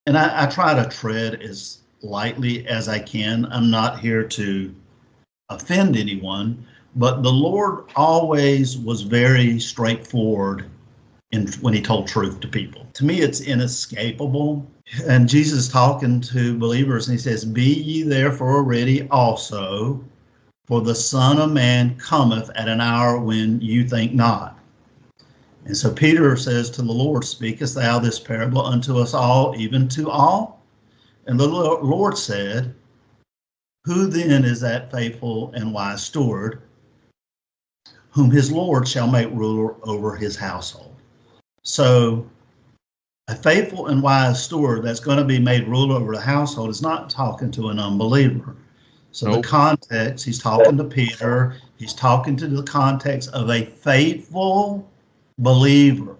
And I try to tread as lightly as I can. I'm not here to offend anyone, but the Lord always was very straightforward when he told truth to people. To me, it's inescapable. And Jesus is talking to believers and he says, "Be ye therefore ready also, for the Son of Man cometh at an hour when you think not." And so Peter says to the Lord, "Speakest thou this parable unto us all, even to all?" And the Lord said, "Who then is that faithful and wise steward, whom his Lord shall make ruler over his household?" So a faithful and wise steward that's going to be made ruler over the household is not talking to an unbeliever. So the context, he's talking to Peter, he's talking to the context of a faithful believer.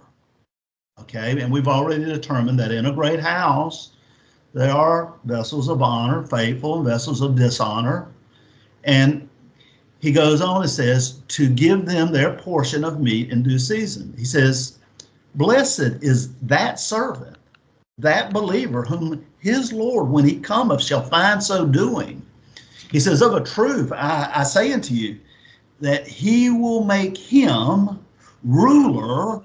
Okay, and we've already determined that in a great house, there are vessels of honor, faithful, and vessels of dishonor. And he goes on and says, to give them their portion of meat in due season. He says, blessed is that servant, that believer, whom his Lord, when he cometh, shall find so doing. He says, of a truth, I say unto you, that he will make him ruler.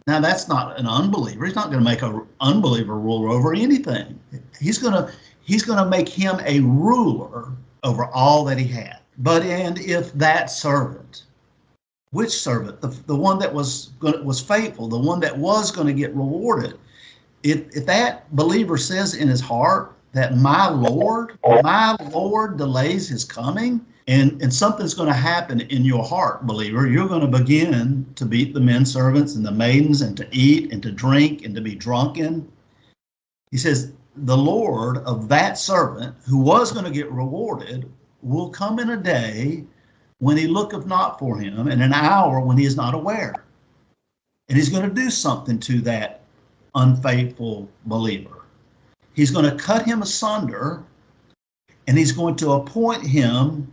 Now, that's not an unbeliever. He's not going to make an unbeliever ruler over anything. He's going to make him a ruler over all that he had. But and if that servant, which servant? The one that was faithful, the one that was going to get rewarded. If that believer says in his heart that my Lord delays his coming, and something's going to happen in your heart, believer, you're going to begin to beat the men servants and the maidens, and to eat and to drink and to be drunken. He says, the Lord of that servant who was going to get rewarded will come in a day when he looketh not for him, and an hour when he is not aware. And he's going to do something to that unfaithful believer. He's going to cut him asunder, and he's going to appoint him,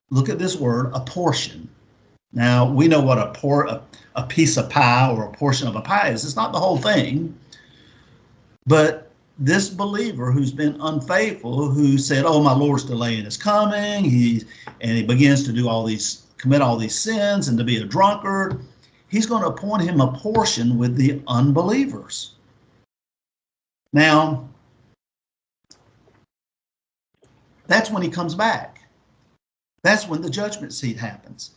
look at this word, a portion. Now, we know what a piece of pie or a portion of a pie is. It's not the whole thing. But this believer who's been unfaithful, who said, oh, my Lord's delaying his coming, he begins to commit all these sins and to be a drunkard, he's going to appoint him a portion with the unbelievers. Now, that's when he comes back. That's when the judgment seat happens.